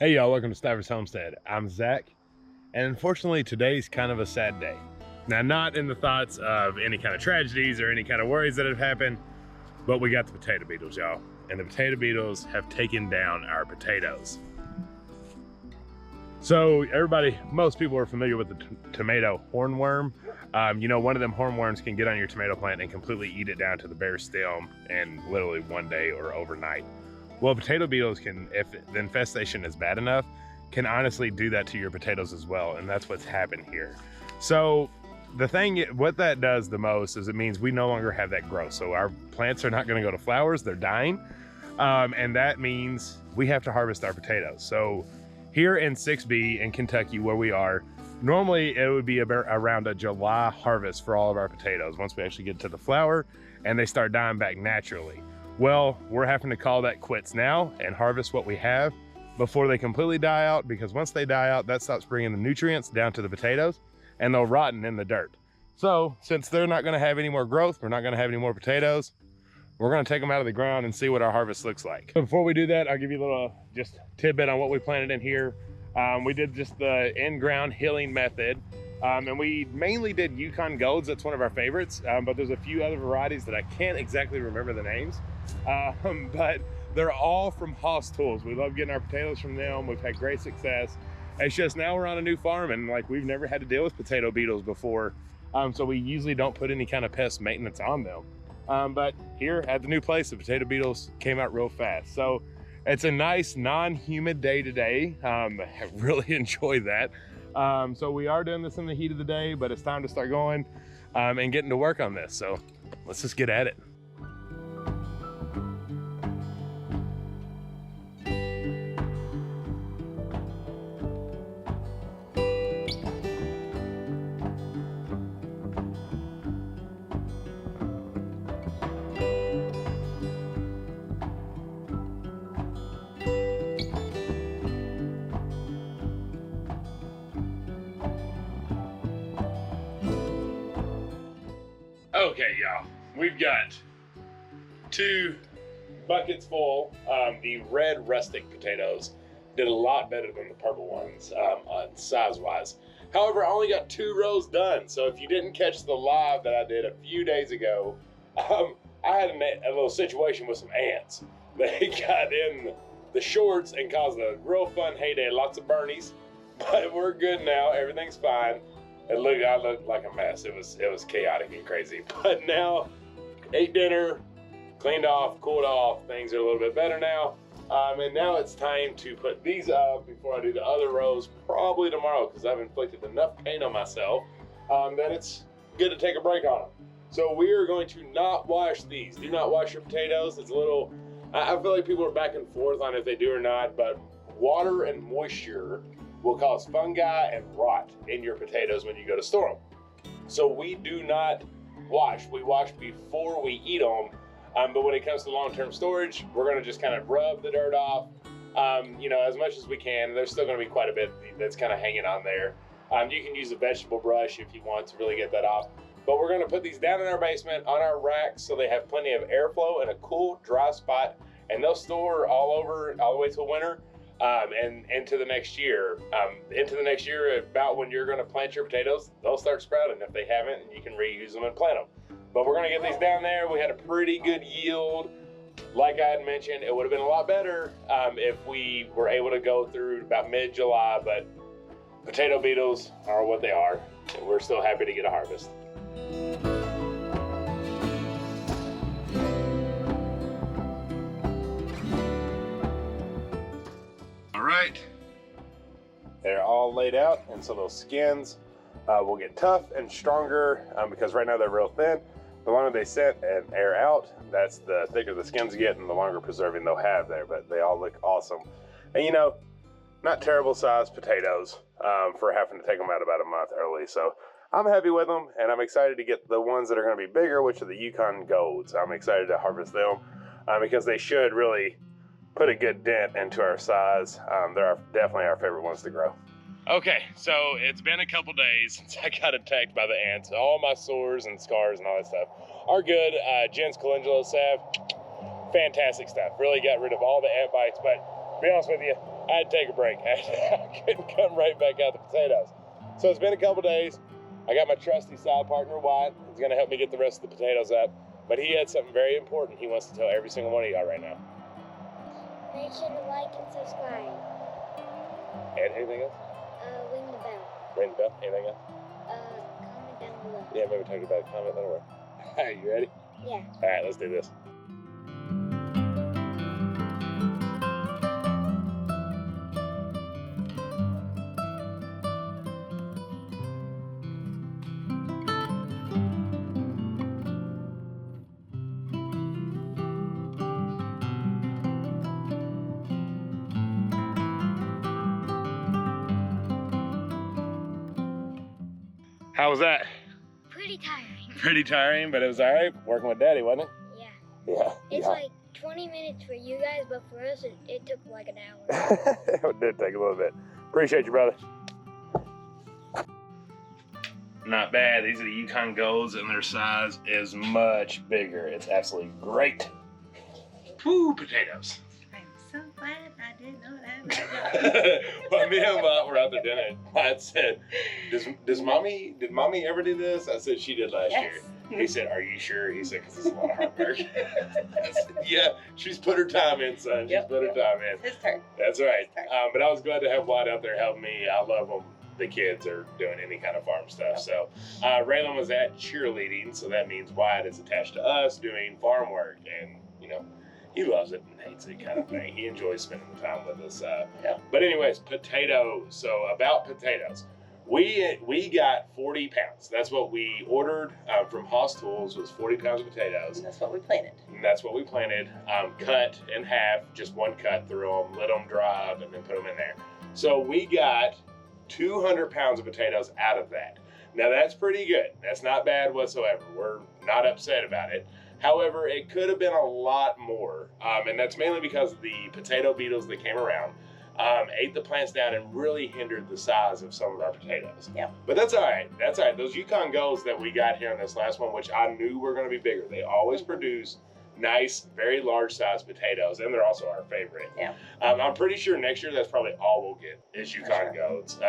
Hey y'all, welcome to Stivers Homestead. I'm Zach, and unfortunately today's kind of a sad day. Now, not in the thoughts of any kind of tragedies or any kind of worries that have happened, but we got the potato beetles, y'all. And the potato beetles have taken down our potatoes. So most people are familiar with the tomato hornworm. You know, one of them hornworms can get on your tomato plant and completely eat it down to the bare stem in literally one day or overnight. Well, potato beetles can, if the infestation is bad enough, can honestly do that to your potatoes as well, and that's what's happened here. So what that does the most is it means we no longer have that growth. So our plants are not gonna go to flowers, they're dying. And that means we have to harvest our potatoes. So here in 6B in Kentucky, where we are, normally it would be around a July harvest for all of our potatoes once we actually get to the flower and they start dying back naturally. Well, we're having to call that quits now and harvest what we have before they completely die out, because once they die out, that stops bringing the nutrients down to the potatoes and they'll rotten in the dirt. So since they're not gonna have any more growth, we're not gonna have any more potatoes, we're gonna take them out of the ground and see what our harvest looks like. Before we do that, I'll give you a little just tidbit on what we planted in here. We did just the in-ground hilling method. And we mainly did Yukon Golds. That's one of our favorites, but there's a few other varieties that I can't exactly remember the names. But they're all from Haas Tools. We love getting our potatoes from them. We've had great success. It's just now we're on a new farm and like we've never had to deal with potato beetles before. So we usually don't put any kind of pest maintenance on them. But here at the new place, the potato beetles came out real fast. So it's a nice non-humid day today. I really enjoy that. So we are doing this in the heat of the day, but it's time to start going and getting to work on this. So let's just get at it. Okay, y'all, we've got 2 buckets full. The red rustic potatoes did a lot better than the purple ones on size-wise. However, I only got 2 rows done. So if you didn't catch the live that I did a few days ago, I had a little situation with some ants. They got in the shorts and caused a real fun heyday, lots of burnies, but we're good now, everything's fine. I looked like a mess. It was chaotic and crazy. But now, ate dinner, cleaned off, cooled off. Things are a little bit better now. And now it's time to put these up before I do the other rows, probably tomorrow, because I've inflicted enough pain on myself that it's good to take a break on them. So we are going to not wash these. Do not wash your potatoes. It's a little, I feel like people are back and forth on if they do or not, but water and moisture will cause fungi and rot in your potatoes when you go to store them. So we do not wash. We wash before we eat them. But when it comes to long-term storage, we're gonna just kind of rub the dirt off, you know, as much as we can. There's still gonna be quite a bit that's kind of hanging on there. You can use a vegetable brush if you want to really get that off. But we're gonna put these down in our basement on our racks so they have plenty of airflow and a cool, dry spot, and they'll store all the way till winter. And into the next year. About when you're gonna plant your potatoes, they'll start sprouting. If they haven't, you can reuse them and plant them. But we're gonna get these down there. We had a pretty good yield. Like I had mentioned, it would have been a lot better if we were able to go through about mid-July, but potato beetles are what they are, and we're still happy to get a harvest. Right, they're all laid out, and so those skins will get tough and stronger because right now they're real thin. The longer they sit and air out, that's the thicker the skins get and the longer preserving they'll have there, but they all look awesome. And you know, not terrible sized potatoes for having to take them out about a month early. So I'm happy with them, and I'm excited to get the ones that are going to be bigger, which are the Yukon Golds. I'm excited to harvest them because they should really put a good dent into our size. They're definitely our favorite ones to grow. Okay, so it's been a couple days since I got attacked by the ants. All my sores and scars and all that stuff are good. Jen's calendula salve, fantastic stuff. Really got rid of all the ant bites, but to be honest with you, I had to take a break. I couldn't come right back out the potatoes. So it's been a couple days. I got my trusty side partner, Wyatt. He's gonna help me get the rest of the potatoes up. But he had something very important he wants to tell every single one of y'all right now. Make sure to like and subscribe. And anything else? Ring the bell. Ring the bell? Anything else? Comment down below. Yeah, maybe talk about a comment, that'll work. All right, you ready? Yeah. All right, let's do this. How was that? Pretty tiring. Pretty tiring, but it was all right. Working with Daddy, wasn't it? Yeah. Yeah. It's like 20 minutes for you guys, but for us, it took like an hour. It did take a little bit. Appreciate you, brother. Not bad. These are the Yukon Golds, and their size is much bigger. It's absolutely great. Woo, potatoes. I'm so glad I did not have that. Well, me and Mom were out there dinner, and Mom said, did mommy ever do this? I said, she did last year. He said, are you sure? He said, because it's a lot of hard work. I said, yeah, she's put her time in, son. She's put her time in. It's his turn. That's right. But I was glad to have Wyatt out there helping me. I love them. The kids are doing any kind of farm stuff. So Raylan was at cheerleading, so that means Wyatt is attached to us doing farm work, and you know, he loves it and hates it kind of thing. He enjoys spending the time with us. But anyways, potatoes. So about potatoes, we got 40 pounds. That's what we ordered from Haas Tools, was 40 pounds of potatoes. And that's what we planted. And that's what we planted. Cut in half, just one cut through them, let them dry up, and then put them in there. So we got 200 pounds of potatoes out of that. Now that's pretty good. That's not bad whatsoever. We're not upset about it. However, it could have been a lot more. And that's mainly because the potato beetles that came around ate the plants down and really hindered the size of some of our potatoes. Yeah. But that's all right. That's all right. Those Yukon Golds that we got here in this last one, which I knew were going to be bigger, they always produce nice, very large sized potatoes, and they're also our favorite. Yeah. I'm pretty sure next year that's probably all we'll get is Yukon Golds.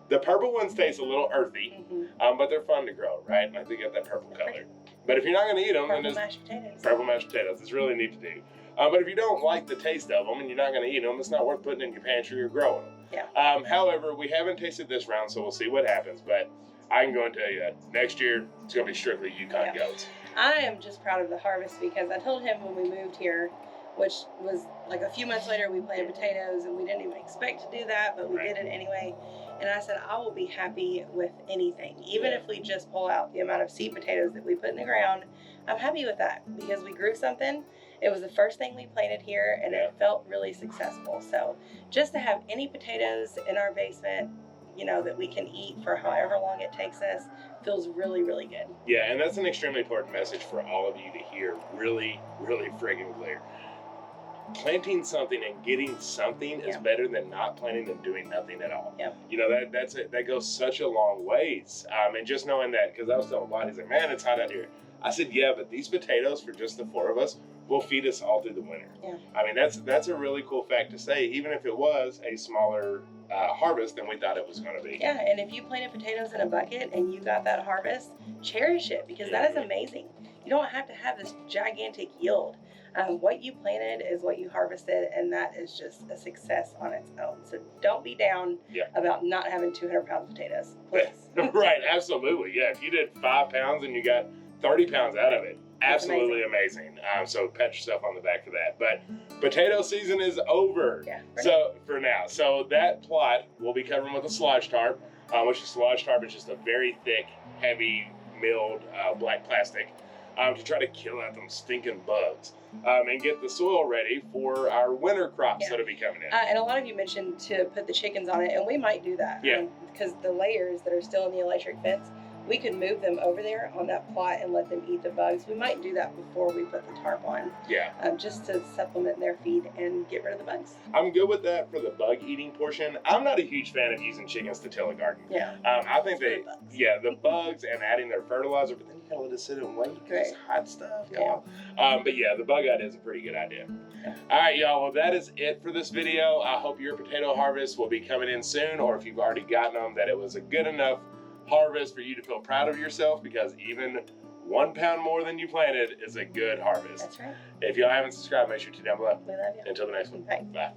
The purple ones taste a little earthy, but they're fun to grow, right? Like they get that purple color. But if you're not going to eat them, then Purple it's mashed potatoes. purple mashed potatoes. It's really neat to do. But if you don't like the taste of them and you're not going to eat them, it's not worth putting in your pantry or growing them. Yeah. However, we haven't tasted this round, so we'll see what happens. But I can go and tell you that next year it's going to be strictly Yukon Golds. I am just proud of the harvest because I told him when we moved here, which was like a few months later, we planted potatoes and we didn't even expect to do that, but we did it anyway. And I said, I will be happy with anything. Even if we just pull out the amount of seed potatoes that we put in the ground, I'm happy with that because we grew something. It was the first thing we planted here and it felt really successful. So just to have any potatoes in our basement, you know, that we can eat for however long it takes us feels really, really good. Yeah, and that's an extremely important message for all of you to hear really, really friggin' clear. Planting something and getting something is better than not planting and doing nothing at all. Yep. You know, that goes such a long ways. And just knowing that, because I was telling Bonnie, he's like, man, it's hot out here. I said, yeah, but these potatoes for just the four of us will feed us all through the winter. Yeah. I mean, that's a really cool fact to say, even if it was a smaller harvest than we thought it was going to be. Yeah, and if you planted potatoes in a bucket and you got that harvest, cherish it because that is amazing. You don't have to have this gigantic yield. What you planted is what you harvested, and that is just a success on its own. So don't be down about not having 200 pounds of potatoes, please. Right, absolutely. Yeah, if you did 5 pounds and you got 30 pounds out of it, absolutely amazing. So pat yourself on the back for that. But potato season is over. Yeah. So for now, so that plot we'll be covering with a sludge tarp, which is sludge tarp is just a very thick, heavy, milled black plastic to try to kill out them stinking bugs and get the soil ready for our winter crops that'll be coming in. And a lot of you mentioned to put the chickens on it, and we might do that. Yeah. Because the layers that are still in the electric fence, we could move them over there on that plot and let them eat the bugs. We might do that before we put the tarp on, Yeah. just to supplement their feed and get rid of the bugs. I'm good with that for the bug eating portion. I'm not a huge fan of using chickens to till a garden. Yeah. I think For the they, bugs. yeah, the bugs and adding their fertilizer, but then you gotta let it sit and wait for this hot stuff, y'all. But yeah, the bug idea is a pretty good idea. Yeah. All right, y'all. Well, that is it for this video. I hope your potato harvest will be coming in soon, or if you've already gotten them, that it was a good enough harvest for you to feel proud of yourself, because even 1 pound more than you planted is a good harvest. That's right. If y'all haven't subscribed, make sure to down below. We love you. Until the next one. Bye. Bye.